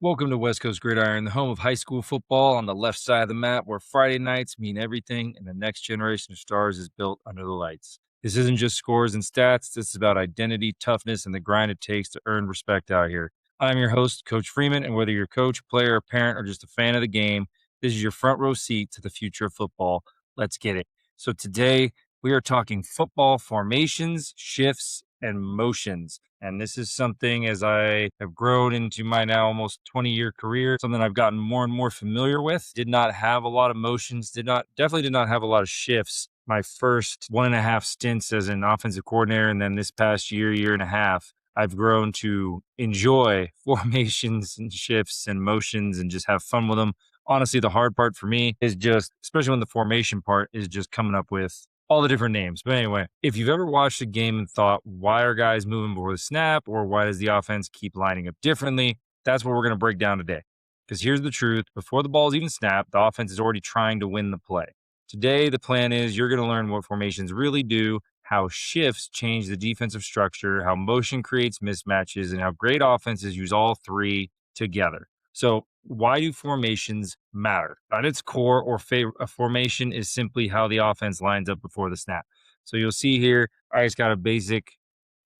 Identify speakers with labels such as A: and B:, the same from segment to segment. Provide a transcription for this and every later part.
A: Welcome to West Coast Gridiron, the home of high school football on the left side of the map, where Friday nights mean everything and the next generation of stars is built under the lights. This isn't just scores and stats. This is about identity, toughness, and the grind it takes to earn respect out here. I'm your host, Coach Freeman, and whether you're a coach, player, parent, or just a fan of the game, this is your front row seat to the future of football. Let's get it. So today we are talking football formations, shifts, and motions. And this is something, as I have grown into my now almost 20-year career, something I've gotten more and more familiar with. Did not have a lot of motions, definitely did not have a lot of shifts. My first 1.5 stints as an offensive coordinator, and then this past year and a half, I've grown to enjoy formations and shifts and motions and just have fun with them. Honestly, the hard part for me is just, especially when the formation part is just coming up with all the different names. But anyway, if you've ever watched a game and thought, why are guys moving before the snap, or why does the offense keep lining up differently? That's what we're going to break down today. Because here's the truth: before the ball's even snapped, the offense is already trying to win the play. Today, the plan is you're going to learn what formations really do, how shifts change the defensive structure, how motion creates mismatches, and how great offenses use all three together. So, why do formations matter? At its core, a formation is simply how the offense lines up before the snap. So you'll see here, I just got a basic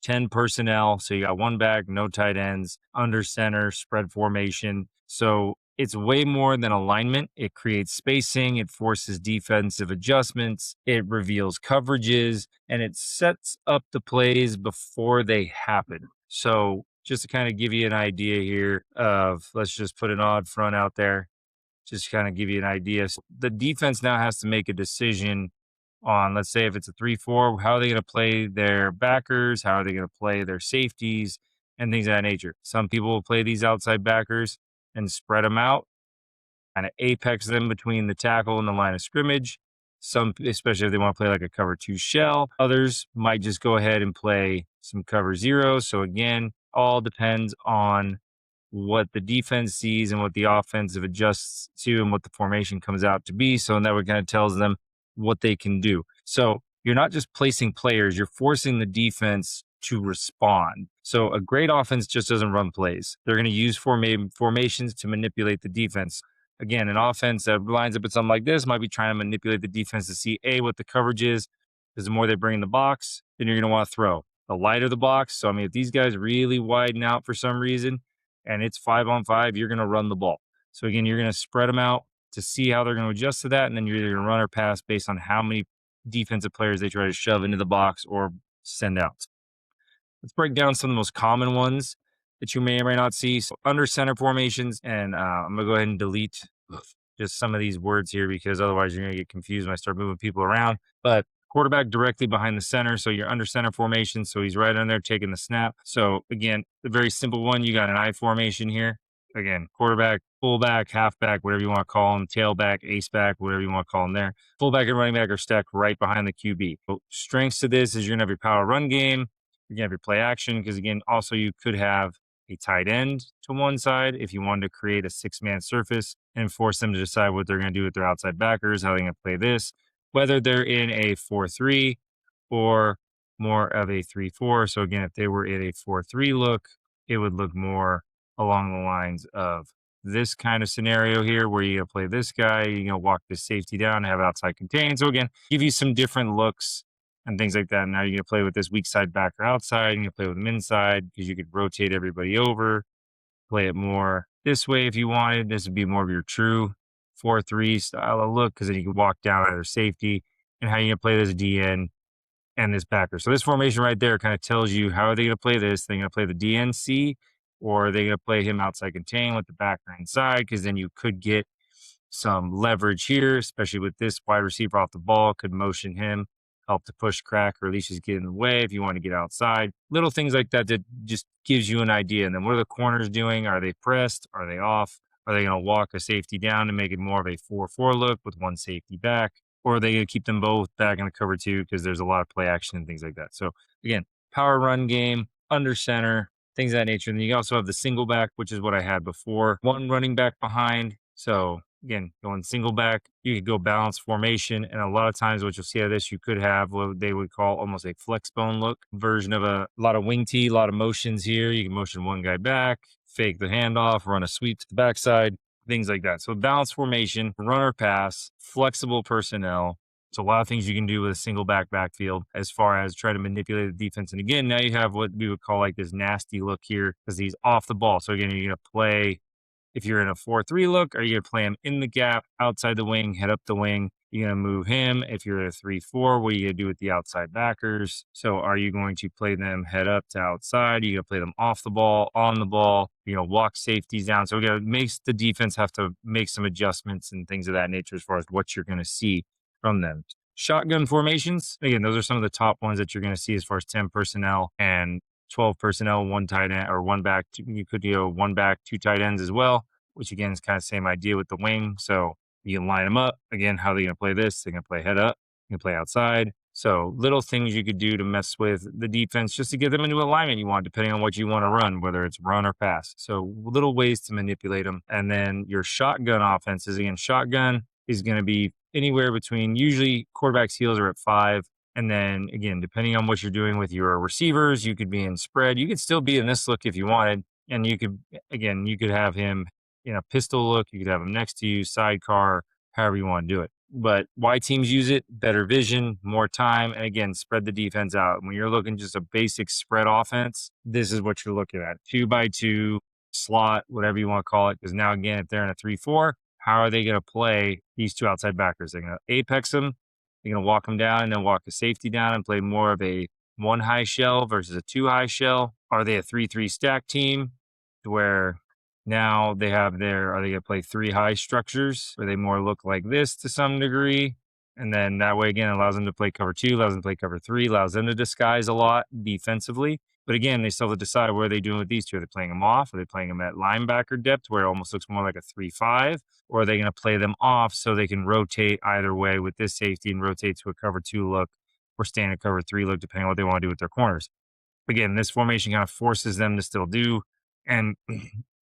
A: 10 personnel. So you got one back, no tight ends, under center, spread formation. So it's way more than alignment. It creates spacing, it forces defensive adjustments, it reveals coverages, and it sets up the plays before they happen. So just to kind of give you an idea here of, let's just put an odd front out there, just kind of give you an idea. So the defense now has to make a decision on, let's say if it's a 3-4, how are they going to play their backers? How are they going to play their safeties and things of that nature? Some people will play these outside backers and spread them out, kind of apex them between the tackle and the line of scrimmage. Some, especially if they want to play like a cover 2 shell. Others might just go ahead and play some cover 0. So again, all depends on what the defense sees and what the offensive adjusts to and what the formation comes out to be. So that kind of tells them what they can do. So you're not just placing players, you're forcing the defense to respond. So a great offense just doesn't run plays. They're going to use formations to manipulate the defense. Again, an offense that lines up at something like this might be trying to manipulate the defense to see what the coverage is, because the more they bring in the box, then you're going to want to throw. The lighter the box. So, I mean, if these guys really widen out for some reason and it's 5-on-5, you're going to run the ball. So again, you're going to spread them out to see how they're going to adjust to that. And then you're either going to run or pass based on how many defensive players they try to shove into the box or send out. Let's break down some of the most common ones that you may or may not see. So under center formations, and I'm going to go ahead and delete just some of these words here because otherwise you're going to get confused when I start moving people around. But quarterback directly behind the center. So you're under center formation. So he's right on there taking the snap. So again, the very simple one, you got an I formation here. Again, quarterback, fullback, halfback, whatever you want to call them, tailback, ace back, whatever you want to call them there. Fullback and running back are stacked right behind the QB. So strengths to this is you're going to have your power run game. You're going to have your play action because, again, also you could have a tight end to one side if you wanted to create a 6-man surface and force them to decide what they're going to do with their outside backers, how they're going to play this, whether they're in a 4-3 or more of a 3-4. So again, if they were in a 4-3 look, it would look more along the lines of this kind of scenario here where you're going to play this guy, you're going to walk this safety down, have outside contain. So again, give you some different looks and things like that. Now you're going to play with this weak side back or outside. You're going to play with them inside because you could rotate everybody over, play it more this way if you wanted. This would be more of your true 4-3 style of look because then you can walk down either safety and how you're going to play this DN and this backer. So this formation right there kind of tells you how are they going to play this. They're going to play the DNC or are they going to play him outside contain with the backer inside, because then you could get some leverage here, especially with this wide receiver off the ball, could motion him, help to push crack, or at least just get in the way if you want to get outside. Little things like that that just gives you an idea. And then what are the corners doing? Are they pressed? Are they off? Are they going to walk a safety down to make it more of a 4-4 look with one safety back? Or are they going to keep them both back in the cover 2 because there's a lot of play action and things like that? So again, power run game, under center, things of that nature. And then you also have the single back, which is what I had before. One running back behind. So again, going single back, you could go balance formation. And a lot of times what you'll see out of this, you could have what they would call almost a flex bone look version of a lot of wing tee, a lot of motions here. You can motion one guy back, fake the handoff, run a sweep to the backside, things like that. So balanced formation, runner pass, flexible personnel. So a lot of things you can do with a single backfield as far as try to manipulate the defense. And again, now you have what we would call like this nasty look here because he's off the ball. So again, you're going to play if you're in a 4-3 look, are you going to play him in the gap, outside the wing, head up the wing? You're going to move him. If you're in a 3-4, what are you going to do with the outside backers? So are you going to play them head up to outside? Are you going to play them off the ball, on the ball, walk safeties down? So it makes the defense have to make some adjustments and things of that nature as far as what you're going to see from them. Shotgun formations, again, those are some of the top ones that you're going to see as far as 10 personnel and 12 personnel, one tight end or one back. You could do one back, two tight ends as well, which again is kind of same idea with the wing. So you can line them up. Again, how are they going to play this? They're going to play head up, you can play outside. So little things you could do to mess with the defense just to get them into alignment you want, depending on what you want to run, whether it's run or pass. So little ways to manipulate them. And then your shotgun offenses, again, shotgun is going to be anywhere between, usually quarterback's heels are at 5. And then again, depending on what you're doing with your receivers, you could be in spread. You could still be in this look if you wanted. And you could have him in a pistol look. You could have him next to you, sidecar, however you want to do it. But why teams use it? Better vision, more time, and again, spread the defense out. When you're looking just a basic spread offense, this is what you're looking at. 2x2, slot, whatever you want to call it. Because now again, if they're in a 3-4, how are they going to play these two outside backers? They're going to apex them. They're going to walk them down and then walk the safety down and play more of a 1 high shell versus a 2 high shell. Are they a 3-3 stack team where now they have are they going to play 3 high structures where they more look like this to some degree? And then that way, again, allows them to play cover 2, allows them to play cover 3, allows them to disguise a lot defensively. But again, they still have to decide what are they doing with these two. Are they playing them off? Are they playing them at linebacker depth where it almost looks more like a 3-5? Or are they going to play them off so they can rotate either way with this safety and rotate to a cover 2 look or stay in a cover 3 look, depending on what they want to do with their corners? Again, this formation kind of forces them to still do and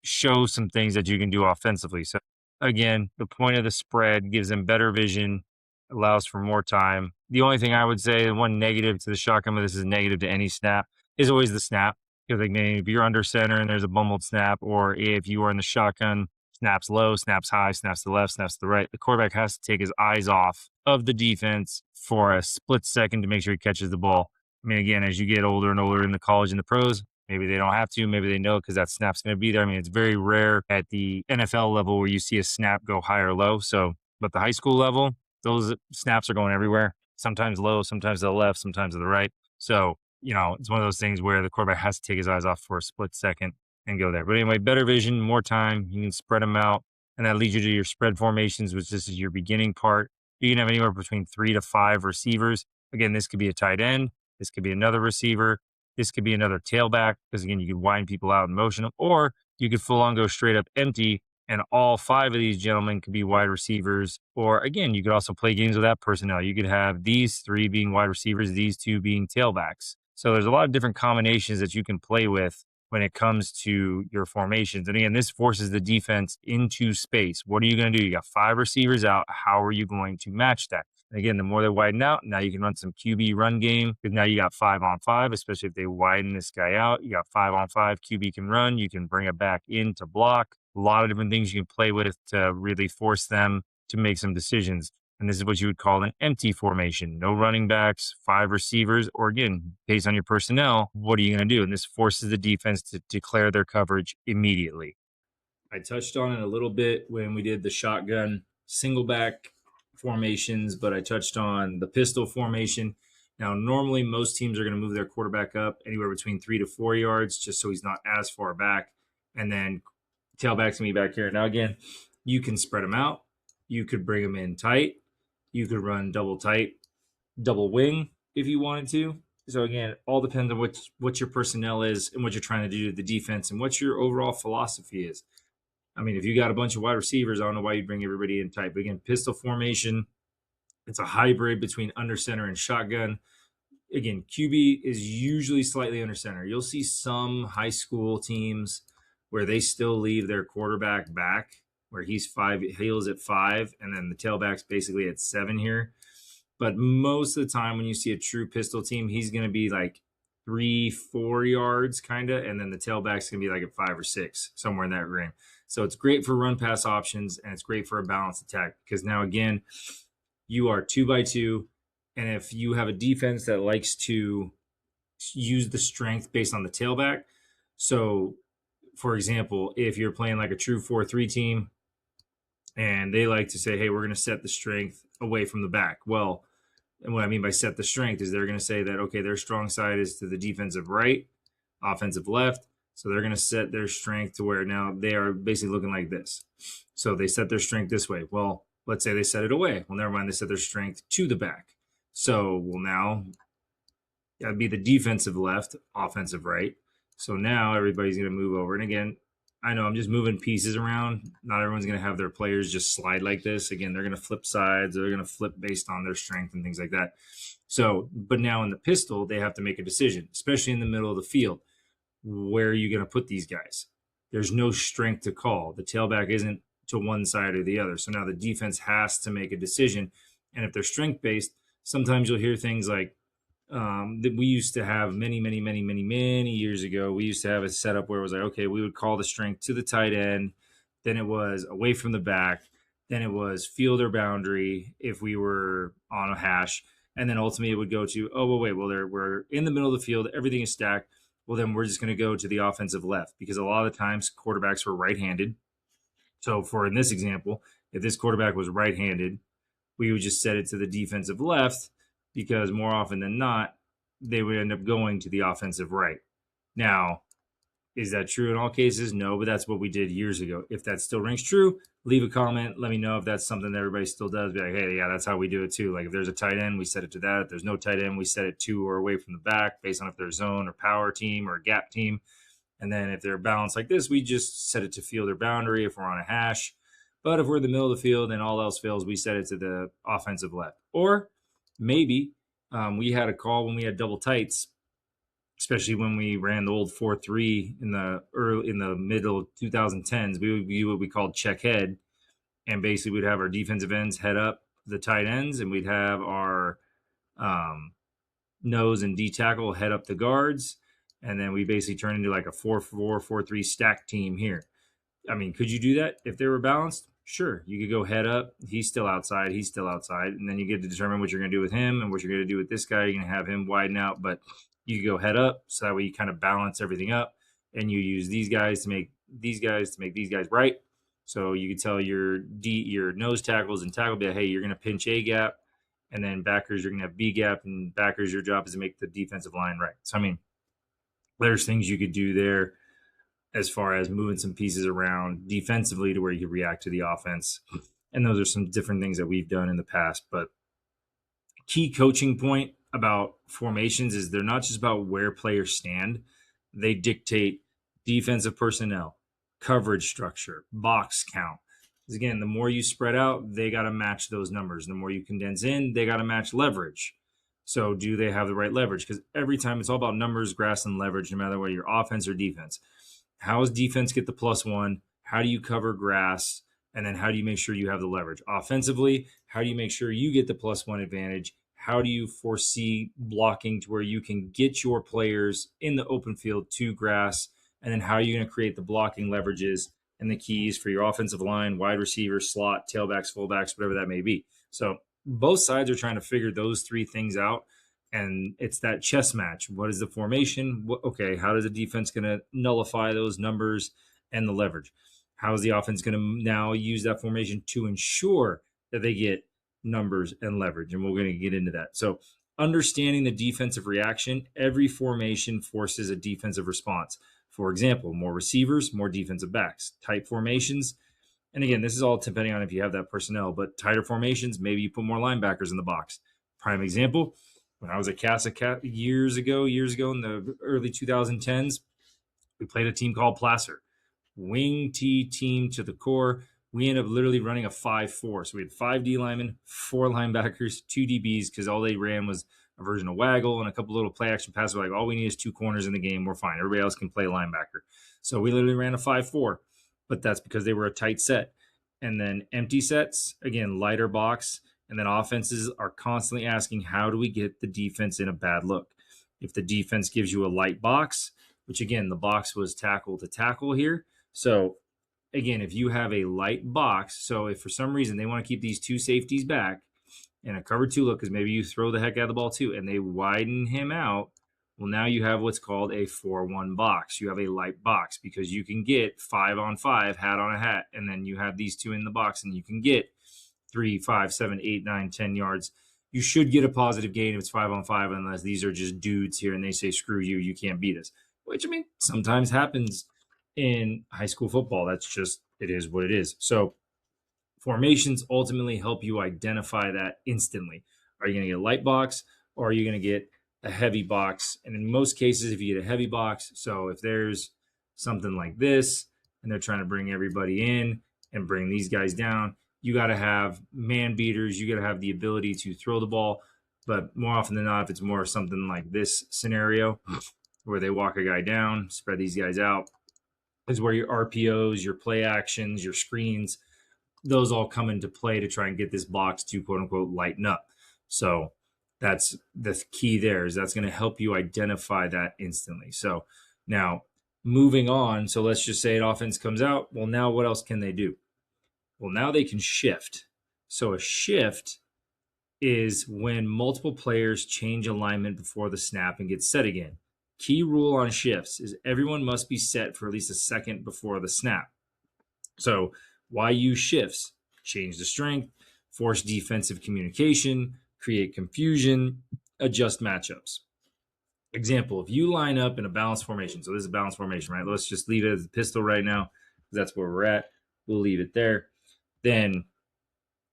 A: show some things that you can do offensively. So again, the point of the spread gives them better vision, allows for more time. The only thing I would say, one negative to the shotgun, but this is negative to any snap, is always the snap. Because like maybe if you're under center and there's a bumbled snap, or if you are in the shotgun, snaps low, snaps high, snaps to the left, snaps to the right, the quarterback has to take his eyes off of the defense for a split second to make sure he catches the ball. I mean, again, as you get older and older in the college and the pros, maybe they don't have to, maybe they know because that snap's going to be there. I mean, it's very rare at the NFL level where you see a snap go high or low. So, but the high school level, those snaps are going everywhere, sometimes low, sometimes to the left, sometimes to the right. So, it's one of those things where the quarterback has to take his eyes off for a split second and go there. But anyway, better vision, more time, you can spread them out. And that leads you to your spread formations, which this is your beginning part. You can have anywhere between 3 to 5 receivers. Again, this could be a tight end. This could be another receiver. This could be another tailback because, again, you could widen people out and motion them. Or you could full on go straight up empty, and all 5 of these gentlemen could be wide receivers. Or, again, you could also play games with that personnel. You could have these 3 being wide receivers, these 2 being tailbacks. So there's a lot of different combinations that you can play with when it comes to your formations. And again, this forces the defense into space. What are you going to do? You got 5 receivers out. How are you going to match that? And again, the more they widen out, now you can run some QB run game because now you got 5-on-5, especially if they widen this guy out. You got 5-on-5, QB can run. You can bring it back in to block. A lot of different things you can play with to really force them to make some decisions. And this is what you would call an empty formation. No running backs, 5 receivers, or again, based on your personnel, what are you going to do? And this forces the defense to declare their coverage immediately. I touched on it a little bit when we did the shotgun single back formations, but I touched on the pistol formation. Now, normally most teams are going to move their quarterback up anywhere between 3 to 4 yards, just so he's not as far back. And then tailback's going to be back here. Now, again, you can spread them out. You could bring them in tight. You could run double tight, double wing if you wanted to. So again, it all depends on what your personnel is and what you're trying to do to the defense and what your overall philosophy is. I mean, if you got a bunch of wide receivers, I don't know why you'd bring everybody in tight. But again, pistol formation, it's a hybrid between under center and shotgun. Again, QB is usually slightly under center. You'll see some high school teams where they still leave their quarterback back, where he's 5 heels at 5, and then the tailback's basically at 7 here. But most of the time when you see a true pistol team, he's going to be like 3-4 yards kind of, and then the tailback's gonna be like at 5 or 6, somewhere in that range. So it's great for run pass options, and it's great for a balanced attack because now again, you are 2 by 2, and if you have a defense that likes to use the strength based on the tailback, so for example, if you're playing like a true 4-3 team and they like to say, hey, we're going to set the strength away from the back. Well, and what I mean by set the strength is they're going to say that, okay, their strong side is to the defensive right, offensive left. So they're going to set their strength to where now they are basically looking like this. So they set their strength this way. Well, let's say they set it away. Well, never mind, they set their strength to the back. So, well, now that'd be the defensive left, offensive right. So now everybody's going to move over. And again, I know I'm just moving pieces around. Not everyone's going to have their players just slide like this. Again, they're going to flip sides. They're going to flip based on their strength and things like that. So, but now in the pistol, they have to make a decision, especially in the middle of the field. Where are you going to put these guys? There's no strength to call. The tailback isn't to one side or the other. So now the defense has to make a decision. And if they're strength based, sometimes you'll hear things like, that we used to have many years ago. We used to have a setup where it was like, okay, we would call the strength to the tight end, then it was away from the back, then it was field or boundary if we were on a hash, and then ultimately it would go to, oh well, wait, well we're in the middle of the field, everything is stacked. Well, then we're just going to go to the offensive left because a lot of the times quarterbacks were right-handed. So for in this example, if this quarterback was right-handed, we would just set it to the defensive left because more often than not, they would end up going to the offensive right. Now, is that true in all cases? No, but that's what we did years ago. If that still rings true, leave a comment. Let me know if that's something that everybody still does. Be like, hey, yeah, that's how we do it too. Like if there's a tight end, we set it to that. If there's no tight end, we set it to or away from the back based on if they're zone or power team or gap team. And then if they're balanced like this, we just set it to field or boundary if we're on a hash. But if we're in the middle of the field and all else fails, we set it to the offensive left. Or maybe we had a call when we had double tights, especially when we ran the old 4-3 in the middle 2010s. We would do what we called check head, and basically we'd have our defensive ends head up the tight ends, and we'd have our nose and D tackle head up the guards, and then we basically turn into like a 4-4, 4-3 stack team here. I mean, could you do that if they were balanced? Sure. You could go head up. He's still outside. He's still outside. And then you get to determine what you're going to do with him and what you're going to do with this guy. You're going to have him widen out, but you could go head up. So that way you kind of balance everything up, and you use these guys to make these guys right. So you could tell your nose tackles and tackle, be like, hey, you're going to pinch A gap, and then backers, you're going to have B gap, and backers, your job is to make the defensive line right. So, I mean, there's things you could do there as far as moving some pieces around defensively to where you can react to the offense. And those are some different things that we've done in the past. But key coaching point about formations is they're not just about where players stand. They dictate defensive personnel, coverage structure, box count. Because again, the more you spread out, they got to match those numbers. The more you condense in, they got to match leverage. So do they have the right leverage? Because every time it's all about numbers, grass, and leverage, no matter whether you're offense or defense. How does defense get the +1? How do you cover grass? And then how do you make sure you have the leverage? Offensively, how do you make sure you get the +1 advantage? How do you foresee blocking to where you can get your players in the open field to grass? And then how are you going to create the blocking leverages and the keys for your offensive line, wide receiver, slot, tailbacks, fullbacks, whatever that may be? So both sides are trying to figure those three things out. And it's that chess match. What is the formation? Okay, how is the defense going to nullify those numbers and the leverage? How is the offense going to now use that formation to ensure that they get numbers and leverage? And we're going to get into that. So understanding the defensive reaction, every formation forces a defensive response. For example, more receivers, more defensive backs. Tight formations, and again, this is all depending on if you have that personnel, but tighter formations, maybe you put more linebackers in the box. Prime example, when I was at Casa years ago in the early 2010s, we played a team called Placer. Wing T team to the core. We ended up literally running a 5-4. So we had 5 D linemen, 4 linebackers, 2 DBs, because all they ran was a version of waggle and a couple little play action passes. Like, all we need is 2 corners in the game. We're fine. Everybody else can play linebacker. So we literally ran a 5-4, but that's because they were a tight set. And then empty sets, again, lighter box. And then offenses are constantly asking, how do we get the defense in a bad look? if the defense gives you a light box, which again, the box was tackle to tackle here. So again, if you have a light box, so if for some reason they want to keep these two safeties back and a cover two look, because maybe you throw the heck out of the ball too, and they widen him out, well, now you have what's called a 4-1 box. You have a light box because you can get 5-on-5, hat on a hat, and then you have these two in the box, and you can get 3, 5, 7, 8, 9, 10 yards. You should get a positive gain if it's 5-on-5, unless these are just dudes here and they say, screw you, you can't beat us. Which, I mean, sometimes happens in high school football. That's just, it is what it is. So formations ultimately help you identify that instantly. Are you going to get a light box or are you going to get a heavy box? And in most cases, if you get a heavy box, so if there's something like this and they're trying to bring everybody in and bring these guys down, you got to have man beaters. You got to have the ability to throw the ball. But more often than not, if it's more something like this scenario where they walk a guy down, spread these guys out, is where your RPOs, your play actions, your screens, those all come into play to try and get this box to quote unquote lighten up. So that's the key there, is that's going to help you identify that instantly. So now moving on. So let's just say an offense comes out. Well, now what else can they do? Well, now they can shift. So a shift is when multiple players change alignment before the snap and get set again. Key rule on shifts is everyone must be set for at least a second before the snap. So why use shifts? Change the strength, force defensive communication, create confusion, adjust matchups. Example, if you line up in a balanced formation, so this is a balanced formation, right? Let's just leave it as a pistol right now because that's where we're at. We'll leave it there. Then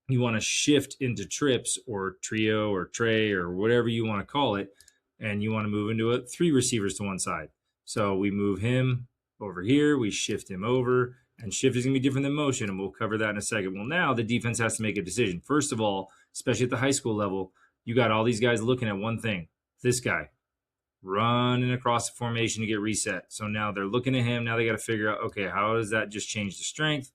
A: you want to shift into trips or trio or tray or whatever you want to call it, and you want to move into 3 receivers to one side. So we move him over here, we shift him over, and shift is going to be different than motion, and we'll cover that in a second. Well, now the defense has to make a decision. First of all, especially at the high school level, you got all these guys looking at one thing. This guy running across the formation to get reset. So now they're looking at him. Now they got to figure out, okay, how does that just change the strength?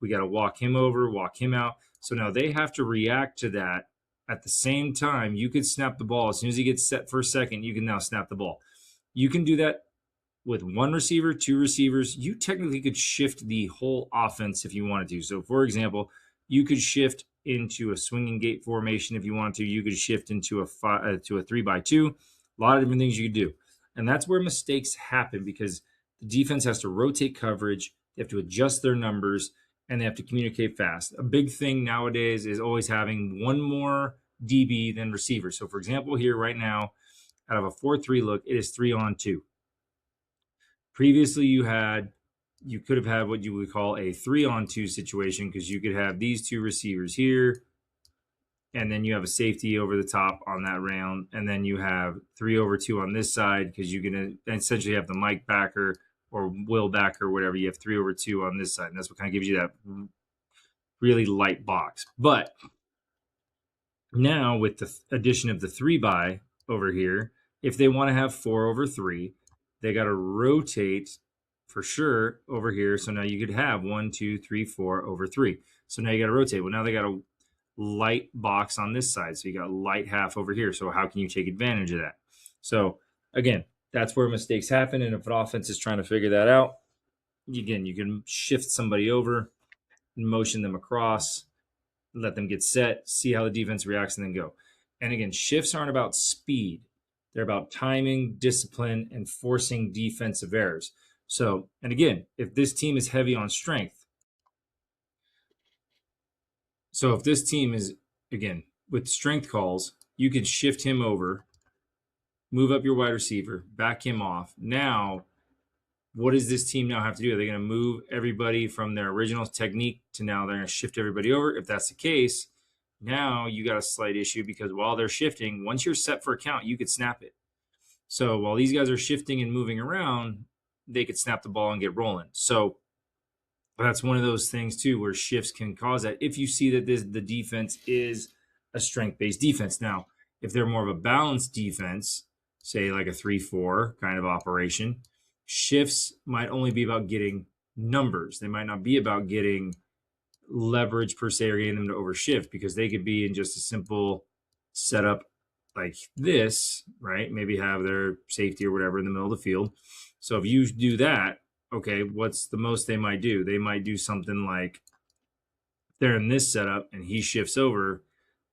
A: We got to walk him over, walk him out. So now they have to react to that. At the same time, you could snap the ball. As soon as he gets set for a second, you can now snap the ball. You can do that with 1 receiver, 2 receivers. You technically could shift the whole offense if you wanted to. So, for example, you could shift into a swinging gate formation if you want to. You could shift into a 3-by-2. A lot of different things you could do. And that's where mistakes happen because the defense has to rotate coverage. They have to adjust their numbers, and they have to communicate fast. A big thing nowadays is always having one more DB than receiver. So, for example, here right now, out of a 4-3 look, it is 3-on-2. Previously, you could have had what you would call a 3-on-2 situation because you could have these 2 receivers here, and then you have a safety over the top on that round, and then you have 3-over-2 on this side because you're going to essentially have the Mike backer or Will backer, whatever. You have 3-over-2 on this side, and that's what kind of gives you that really light box. But now with the addition of the 3-by over here, if they want to have 4-over-3, they got to rotate for sure over here. So now you could have 1, 2, 3, 4-over-3. So now you got to rotate. Well, now they got a light box on this side. So you got light half over here. So how can you take advantage of that? So again, that's where mistakes happen. And if an offense is trying to figure that out, again, you can shift somebody over, motion them across, let them get set, see how the defense reacts, and then go. And again, shifts aren't about speed. They're about timing, discipline, and forcing defensive errors. So, and again, if this team is heavy on strength, so if this team is, again, with strength calls, you can shift him over, move up your wide receiver, back him off. Now, what does this team now have to do? Are they going to move everybody from their original technique to now they're going to shift everybody over? If that's the case, now you got a slight issue because while they're shifting, once you're set for a count, you could snap it. So while these guys are shifting and moving around, they could snap the ball and get rolling. So that's one of those things too where shifts can cause that if you see that the defense is a strength-based defense. Now, if they're more of a balanced defense, say like a 3-4 kind of operation, shifts might only be about getting numbers. They might not be about getting leverage per se or getting them to overshift because they could be in just a simple setup like this, right? Maybe have their safety or whatever in the middle of the field. So if you do that, okay, what's the most they might do? They might do something like they're in this setup and he shifts over.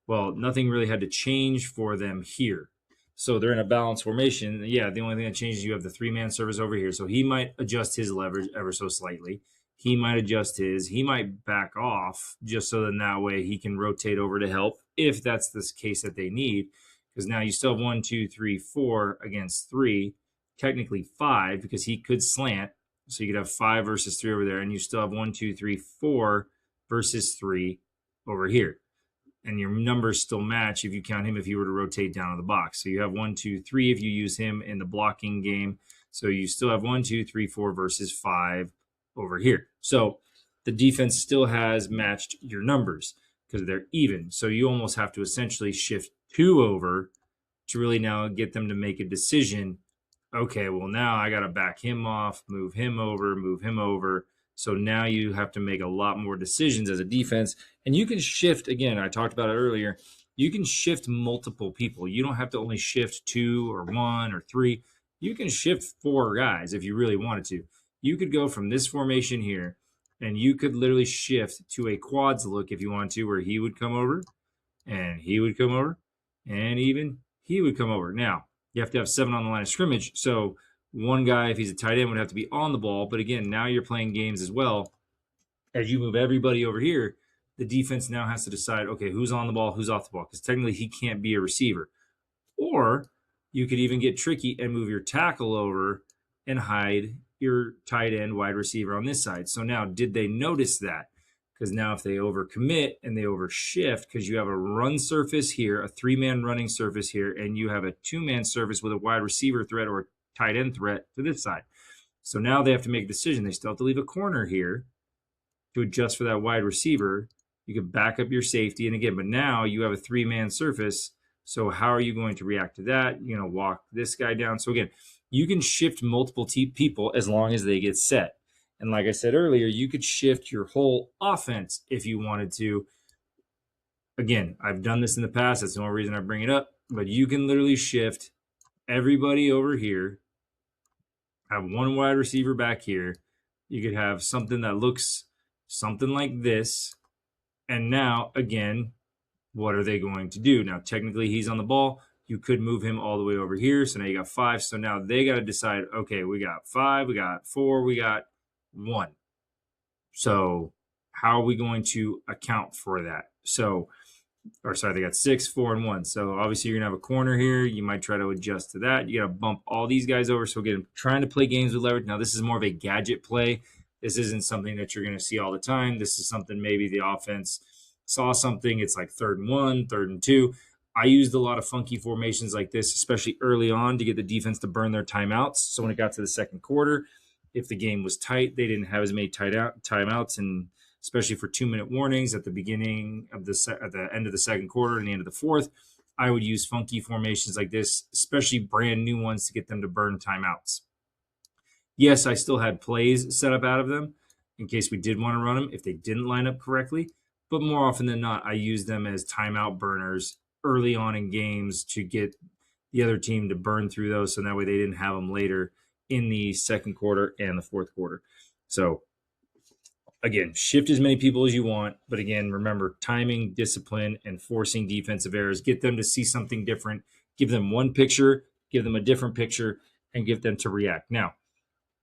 A: Well, nothing really had to change for them here. So they're in a balanced formation. Yeah, the only thing that changes, you have the three-man service over here. So he might adjust his leverage ever so slightly. He might adjust his. He might back off just so that way he can rotate over to help if that's the case that they need. Because now you still have 1, 2, 3, 4 against 3, technically 5 because he could slant. So you could have 5 versus 3 over there, and you still have 1, 2, 3, 4 versus 3 over here, and your numbers still match if you count him if you were to rotate down to the box. So you have 1, 2, 3 if you use him in the blocking game. So you still have 1, 2, 3, 4 versus 5 over here. So the defense still has matched your numbers because they're even. So you almost have to essentially shift 2 over to really now get them to make a decision. Okay, well, now I got to back him off, move him over, move him over. So now you have to make a lot more decisions as a defense. And you can shift, again, I talked about it earlier, you can shift multiple people. You don't have to only shift 2 or 1 or 3. You can shift 4 guys if you really wanted to. You could go from this formation here, and you could literally shift to a quads look if you want to, where he would come over, and he would come over, and even he would come over. Now, you have to have 7 on the line of scrimmage. So one guy, if he's a tight end, would have to be on the ball. But again, now you're playing games as well. As you move everybody over here, the defense now has to decide, okay, who's on the ball, who's off the ball, because technically he can't be a receiver. Or you could even get tricky and move your tackle over and hide your tight end wide receiver on this side. So now, did they notice that? Because now if they overcommit and they overshift, because you have a run surface here, a 3-man running surface here, and you have a 2-man surface with a wide receiver threat or a tight end threat to this side. So now they have to make a decision. They still have to leave a corner here to adjust for that wide receiver. You can back up your safety. And again, but now you have a 3-man surface. So how are you going to react to that? You're going to walk this guy down. So again, you can shift multiple people as long as they get set. And like I said earlier, you could shift your whole offense if you wanted to. Again, I've done this in the past. That's the only reason I bring it up. But you can literally shift everybody over here, have one wide receiver back here. You could have something that looks something like this. And now, again, what are they going to do? Now, technically, he's on the ball. You could move him all the way over here. So now you got 5. So now they got to decide, okay, we got 5, we got 4, we got 1. So how are we going to account for that? So, or sorry, they got 6, 4, and 1. So obviously you're gonna have a corner here. You might try to adjust to that. You gotta bump all these guys over. So again, trying to play games with leverage. Now this is more of a gadget play. This isn't something that you're gonna see all the time. This is something maybe the offense saw something. It's like 3rd and 1, 3rd and 2. I used a lot of funky formations like this, especially early on, to get the defense to burn their timeouts. So when it got to the second quarter, if the game was tight, they didn't have as many timeouts, and especially for 2-minute warnings at the beginning of at the end of the second quarter and the end of the fourth, I would use funky formations like this, especially brand new ones, to get them to burn timeouts. Yes, I still had plays set up out of them in case we did want to run them if they didn't line up correctly. But more often than not, I use them as timeout burners early on in games to get the other team to burn through those, so that way they didn't have them later in the second quarter and the fourth quarter. So again, shift as many people as you want. But again, remember, timing, discipline, and forcing defensive errors. Get them to see something different. Give them one picture, give them a different picture, and get them to react. Now,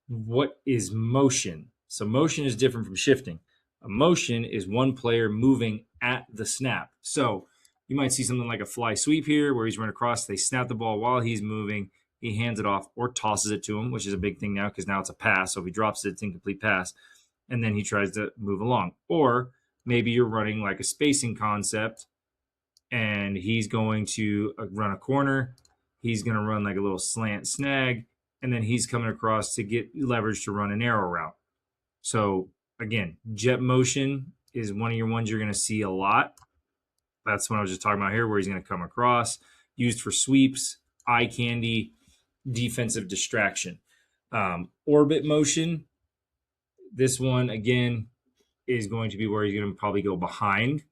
A: what is motion? So motion is different from shifting. A motion is one player moving at the snap. So you might see something like a fly sweep here where he's run across. They snap the ball while he's moving. He hands it off or tosses it to him, which is a big thing now because now it's a pass. So if he drops it, it's incomplete pass. And then he tries to move along. Or maybe you're running like a spacing concept and he's going to run a corner. He's going to run like a little slant snag, and then he's coming across to get leverage to run an arrow route. So again, jet motion is one of your ones you're going to see a lot. That's what I was just talking about here, where he's going to come across, used for sweeps, eye candy, defensive distraction. Orbit motion, this one, again, is going to be where he's going to probably go behind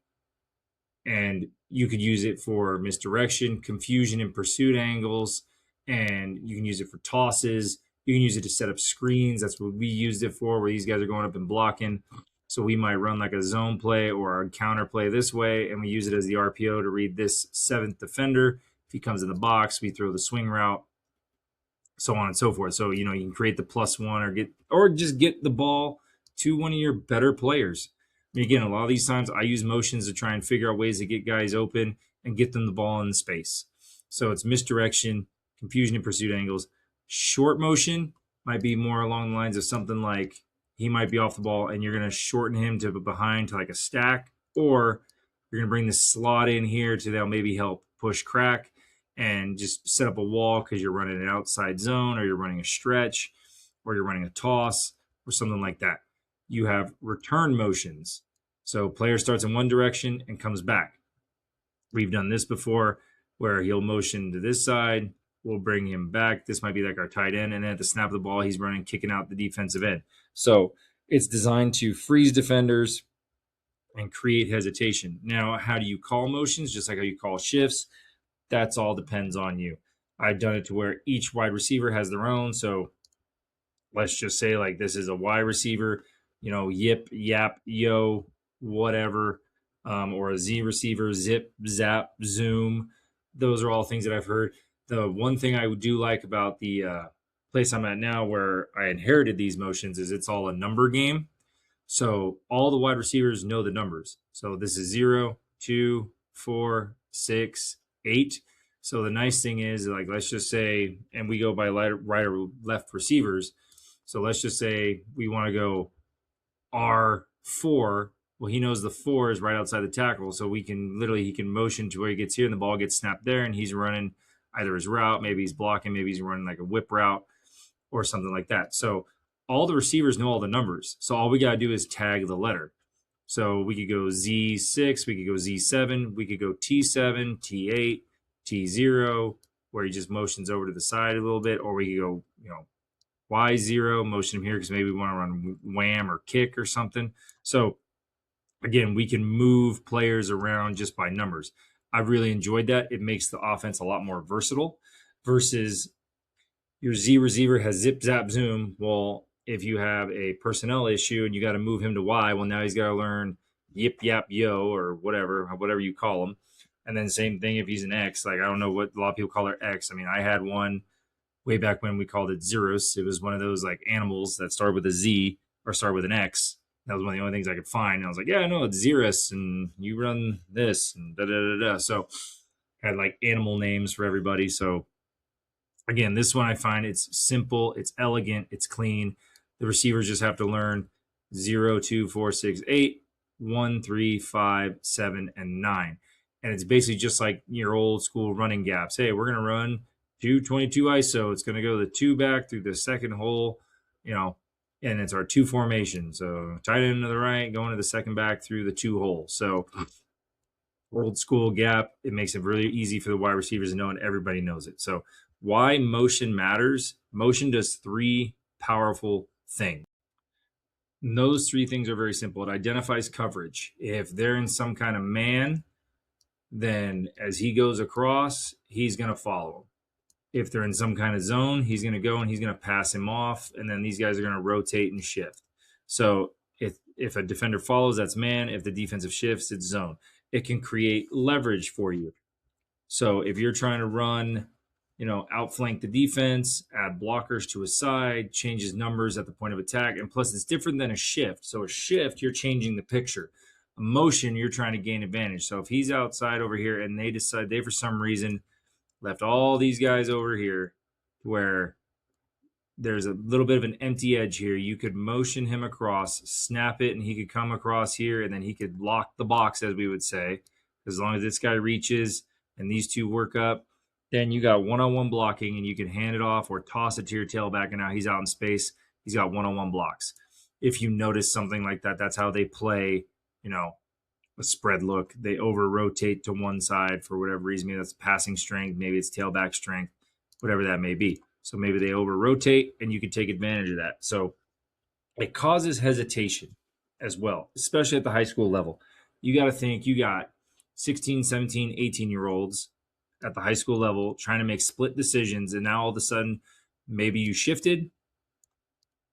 A: And you could use it for misdirection, confusion and pursuit angles, and you can use it for tosses. You can use it to set up screens. That's what we used it for, where these guys are going up and blocking. So we might run like a zone play or a counter play this way, and we use it as the RPO to read this seventh defender. If he comes in the box, we throw the swing route, so on and so forth. So, you can create the +1 or just get the ball to one of your better players. I mean, again, a lot of these times I use motions to try and figure out ways to get guys open and get them the ball in space. So it's misdirection, confusion and pursuit angles. Short motion might be more along the lines of something like he might be off the ball and you're going to shorten him to behind to like a stack, or you're going to bring the slot in here to that'll maybe help push crack and just set up a wall because you're running an outside zone, or you're running a stretch, or you're running a toss, or something like that. You have return motions. So player starts in one direction and comes back. We've done this before where he'll motion to this side. We'll bring him back. This might be like our tight end. And then at the snap of the ball, he's running, kicking out the defensive end. So it's designed to freeze defenders and create hesitation. Now, how do you call motions? Just like how you call shifts. That's all depends on you. I've done it to where each wide receiver has their own. So let's just say like this is a wide receiver, yip, yap, yo, whatever, or a Z receiver, zip, zap, zoom. Those are all things that I've heard. The one thing I do like about the place I'm at now where I inherited these motions is it's all a number game. So all the wide receivers know the numbers. So this is 0, 2, 4, 6, 8. So the nice thing is, like, let's just say, and we go by right or left receivers. So let's just say we want to go R4. Well, he knows the 4 is right outside the tackle. So he can motion to where he gets here and the ball gets snapped there and he's running either his route, maybe he's blocking, maybe he's running like a whip route or something like that. So all the receivers know all the numbers. So all we got to do is tag the letter. So we could go Z6, we could go Z7, we could go T7, T8, T0, where he just motions over to the side a little bit, or we could go, Y0, motion him here because maybe we want to run wham or kick or something. So again, we can move players around just by numbers. I've really enjoyed that. It makes the offense a lot more versatile versus your Z receiver has zip, zap, zoom. Well, if you have a personnel issue and you got to move him to Y, well, now he's got to learn yip, yap, yo, or whatever you call him. And then same thing if he's an X. Like, I don't know what a lot of people call her X. I mean, I had one way back when we called it Zerus. It was one of those like animals that started with a Z or started with an X. That was one of the only things I could find. And I was like, yeah, no, it's Zerus, and you run this, and da-da-da-da. So I had like animal names for everybody. So again, this one I find it's simple, it's elegant, it's clean. The receivers just have to learn 0, 2, 4, 6, 8, 1, 3, 5, 7, and 9. And it's basically just like your old school running gaps. Hey, we're going to run 222 ISO. It's going to go the 2 back through the second hole, and it's our 2 formation. So tight end to the right, going to the second back through the 2 hole. So old school gap, it makes it really easy for the wide receivers to know, and everybody knows it. So why motion matters? Motion does 3 powerful things. And those 3 things are very simple. It identifies coverage. If they're in some kind of man, then as he goes across, he's going to follow him. If they're in some kind of zone, he's going to go and he's going to pass him off, and then these guys are going to rotate and shift. So if a defender follows, that's man. If the defensive shifts, it's zone. It can create leverage for you. So if you're trying to run, outflank the defense, add blockers to a side, changes numbers at the point of attack, and plus it's different than a shift. So a shift, you're changing the picture. A motion, you're trying to gain advantage. So if he's outside over here and they decide they, for some reason, left all these guys over here where there's a little bit of an empty edge here, you could motion him across, snap it, and he could come across here, and then he could lock the box, as we would say. As long as this guy reaches and these 2 work up, then you got one-on-one blocking, and you can hand it off or toss it to your tailback, and now he's out in space. He's got one-on-one blocks. If you notice something like that, that's how they play, a spread look. They over-rotate to one side for whatever reason. Maybe that's passing strength, maybe it's tailback strength, whatever that may be. So maybe they over-rotate, and you can take advantage of that. So it causes hesitation as well, especially at the high school level. You got to think you got 16, 17, 18-year-olds at the high school level trying to make split decisions. And now all of a sudden, maybe you shifted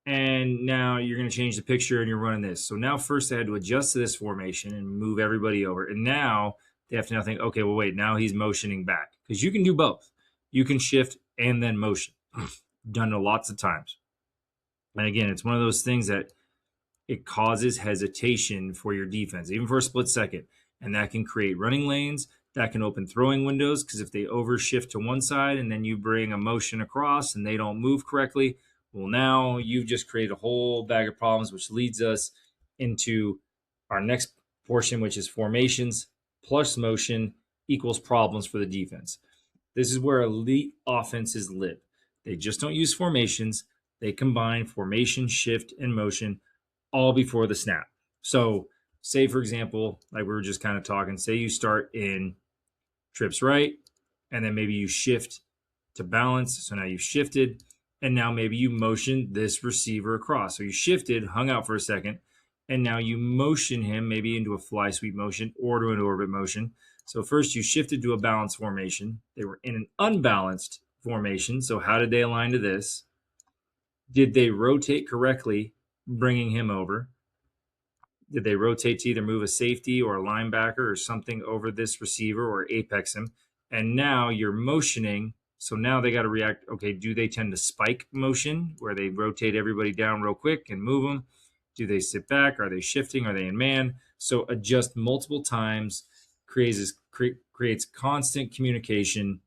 A: and now you're going to change the picture and you're running this. So now first they had to adjust to this formation and move everybody over. And now they have to now think, okay, well, wait, now he's motioning back because you can do both. You can shift and then motion. Done it lots of times. And again, it's one of those things that it causes hesitation for your defense, even for a split second. And that can create running lanes. That can open throwing windows because if they overshift to one side and then you bring a motion across and they don't move correctly, well, now you've just created a whole bag of problems, which leads us into our next portion, which is formations plus motion equals problems for the defense. This is where elite offenses live. They just don't use formations. They combine formation, shift, and motion all before the snap. So say, for example, like we were just kind of talking, say you start in trips right, and then maybe you shift to balance. So now you've shifted, and now maybe you motion this receiver across. So you shifted, hung out for a second, and now you motion him maybe into a fly sweep motion or to an orbit motion. So first you shifted to a balanced formation. They were in an unbalanced formation. So how did they align to this? Did they rotate correctly, bringing him over? Did they rotate to either move a safety or a linebacker or something over this receiver or apex him? And now you're motioning. So now they got to react. Okay, do they tend to spike motion where they rotate everybody down real quick and move them? Do they sit back? Are they shifting? Are they in man? So adjust multiple times, creates constant communication,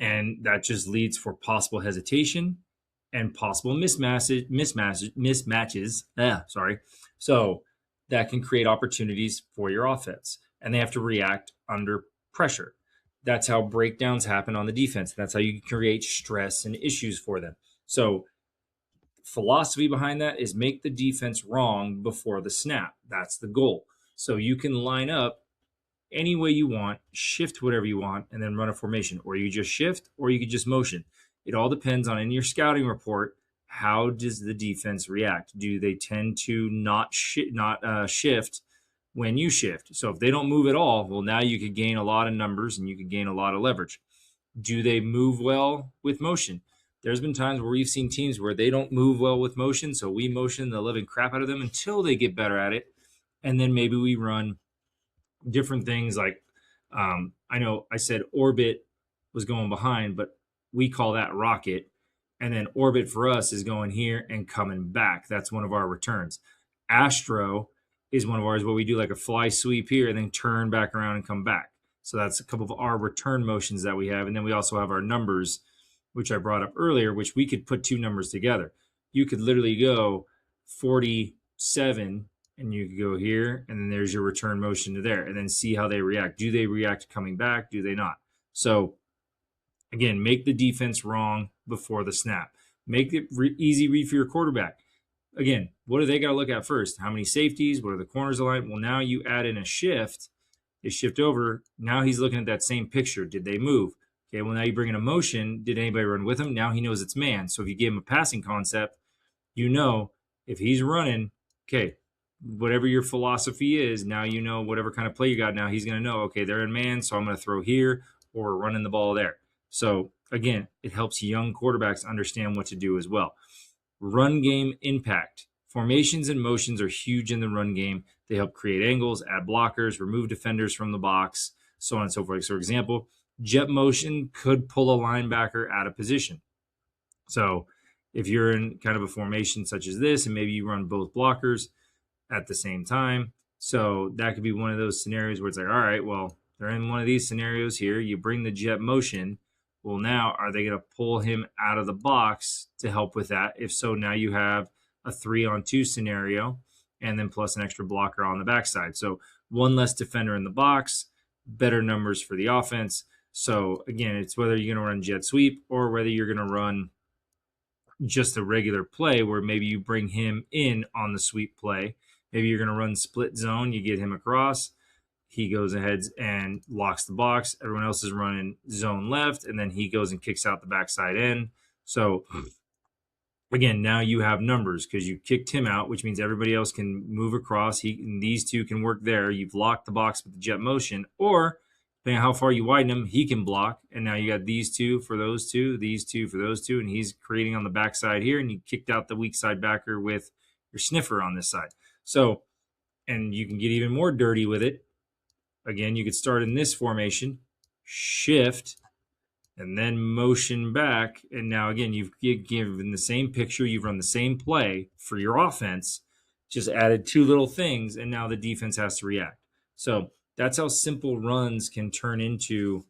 A: and that just leads for possible hesitation and possible mismatches. So that can create opportunities for your offense, and they have to react under pressure. That's how breakdowns happen on the defense. That's how you create stress and issues for them. So philosophy behind that is make the defense wrong before the snap. That's the goal. So you can line up any way you want, shift whatever you want, and then run a formation. Or you just shift, or you could just motion. It all depends on in your scouting report, how does the defense react? Do they tend to not shift when you shift? So if they don't move at all, well, now you could gain a lot of numbers and you could gain a lot of leverage. Do they move well with motion? There's been times where we've seen teams where they don't move well with motion, so we motion the living crap out of them until they get better at it, and then maybe we run different things like I know I said orbit was going behind, but we call that rocket. And then orbit for us is going here and coming back. That's one of our returns. Astro is one of ours where we do like a fly sweep here and then turn back around and come back. So that's a couple of our return motions that we have. And then we also have our numbers, which I brought up earlier, which we could put two numbers together. You could literally go 47 and you could go here, and then there's your return motion to there, and then see how they react. Do they react coming back? Do they not? So again, make the defense wrong before the snap. Make it easy read for your quarterback. Again, what do they got to look at first? How many safeties? What are the corners aligned? Well, now you add in a shift. They shift over. Now he's looking at that same picture. Did they move? Okay, well, now you bring in a motion. Did anybody run with him? Now he knows it's man. So if you give him a passing concept, you know if he's running, okay, whatever your philosophy is, now you know whatever kind of play you got. Now he's going to know, okay, they're in man, so I'm going to throw here or running the ball there. So again, it helps young quarterbacks understand what to do as well. Run game impact. Formations and motions are huge in the run game. They help create angles, add blockers, remove defenders from the box, so on and so forth. So, for example, jet motion could pull a linebacker out of position. So if you're in kind of a formation such as this, and maybe you run both blockers at the same time, so that could be one of those scenarios where it's like, all right, well, they're in one of these scenarios here. You bring the jet motion. Well, now are they going to pull him out of the box to help with that? If so, now you have a 3-on-2 scenario and then plus an extra blocker on the backside. So one less defender in the box, better numbers for the offense. So again, it's whether you're going to run jet sweep or whether you're going to run just a regular play where maybe you bring him in on the sweep play. Maybe you're going to run split zone. You get him across. He goes ahead and locks the box. Everyone else is running zone left, and then he goes and kicks out the backside end. So Again, now you have numbers because you kicked him out, which means everybody else can move across. And these two can work there. You've locked the box with the jet motion, or depending on how far you widen him, he can block. And now you got these two for those two, these two for those two, and he's creating on the backside here. And you kicked out the weak side backer with your sniffer on this side. So, and you can get even more dirty with it. Again, you could start in this formation, shift, and then motion back. And now, again, you've given the same picture, you've run the same play for your offense, just added two little things, and now the defense has to react. So that's how simple runs can turn into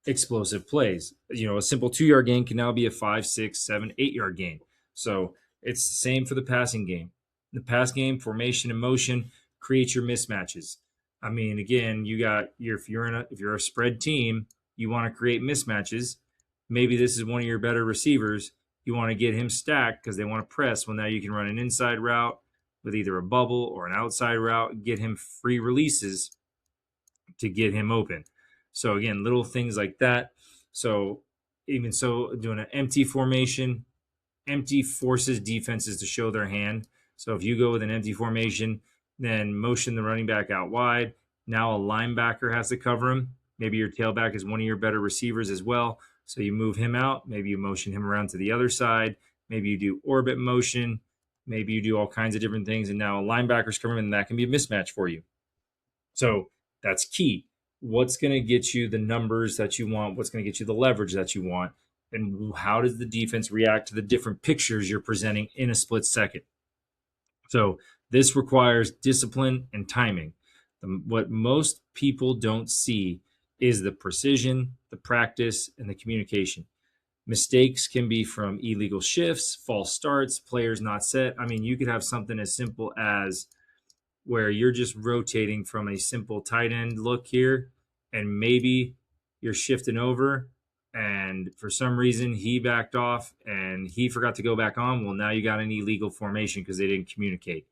A: explosive plays. A simple 2-yard gain can now be a 5, 6, 7, 8-yard gain. So it's the same for the passing game. The pass game, formation and motion, create your mismatches. I mean, again, if you're a spread team, you want to create mismatches. Maybe this is one of your better receivers. You want to get him stacked because they want to press. Well, now you can run an inside route with either a bubble or an outside route, get him free releases to get him open. So again, little things like that. So even so, doing an empty formation, empty forces defenses to show their hand. So if you go with an empty formation, then motion the running back out wide. Now a linebacker has to cover him. Maybe your tailback is one of your better receivers as well. So you move him out. Maybe you motion him around to the other side. Maybe you do orbit motion. Maybe you do all kinds of different things. And now a linebacker's coming in, and that can be a mismatch for you. So that's key. What's going to get you the numbers that you want? What's going to get you the leverage that you want? And how does the defense react to the different pictures you're presenting in a split second? So this requires discipline and timing. What most people don't see is the precision, the practice, and the communication. Mistakes can be from illegal shifts, false starts, players not set. I mean, you could have something as simple as where you're just rotating from a simple tight end look here, and maybe you're shifting over, and for some reason he backed off and he forgot to go back on. Well, now you got an illegal formation because they didn't communicate.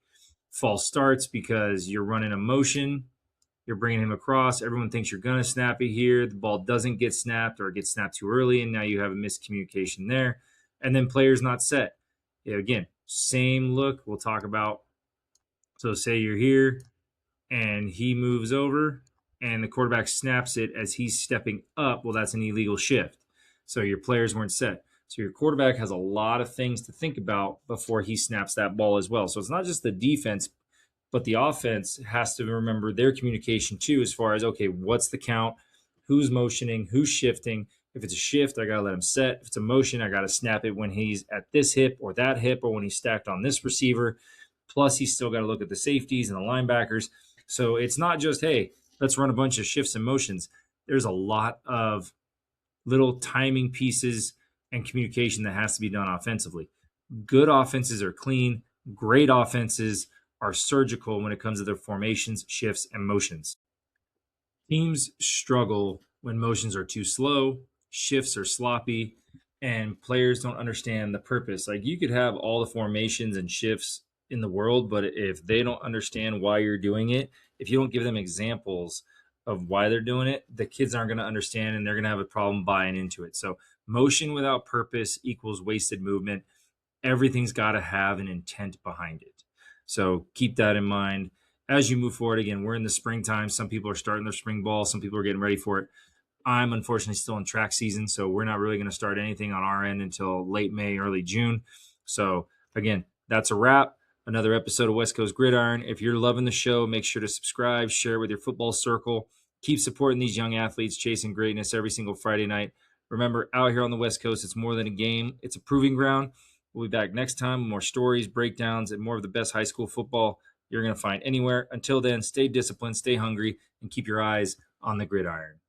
A: False starts because you're running a motion, you're bringing him across. Everyone thinks you're going to snap it here. The ball doesn't get snapped or it gets snapped too early, and now you have a miscommunication there. And then players not set. Again, same look we'll talk about. So say you're here and he moves over and the quarterback snaps it as he's stepping up. Well, that's an illegal shift. So your players weren't set. So your quarterback has a lot of things to think about before he snaps that ball as well. So it's not just the defense, but the offense has to remember their communication too, as far as, okay, what's the count? Who's motioning? Who's shifting? If it's a shift, I got to let him set. If it's a motion, I got to snap it when he's at this hip or that hip, or when he's stacked on this receiver. Plus, he's still got to look at the safeties and the linebackers. So it's not just, hey, let's run a bunch of shifts and motions. There's a lot of little timing pieces and communication that has to be done offensively. Good offenses are clean. Great offenses are surgical when it comes to their formations, shifts, and motions. Teams struggle when motions are too slow, shifts are sloppy, and players don't understand the purpose. Like, you could have all the formations and shifts in the world, but if they don't understand why you're doing it, if you don't give them examples of why they're doing it, the kids aren't going to understand, and they're going to have a problem buying into it. So motion without purpose equals wasted movement. Everything's got to have an intent behind it. So keep that in mind as you move forward. Again, we're in the springtime. Some people are starting their spring ball. Some people are getting ready for it. I'm unfortunately still in track season, so we're not really going to start anything on our end until late May, early June. So again, that's a wrap. Another episode of West Coast Gridiron. If you're loving the show, make sure to subscribe, share it with your football circle. Keep supporting these young athletes chasing greatness every single Friday night. Remember, out here on the West Coast, it's more than a game. It's a proving ground. We'll be back next time with more stories, breakdowns, and more of the best high school football you're going to find anywhere. Until then, stay disciplined, stay hungry, and keep your eyes on the gridiron.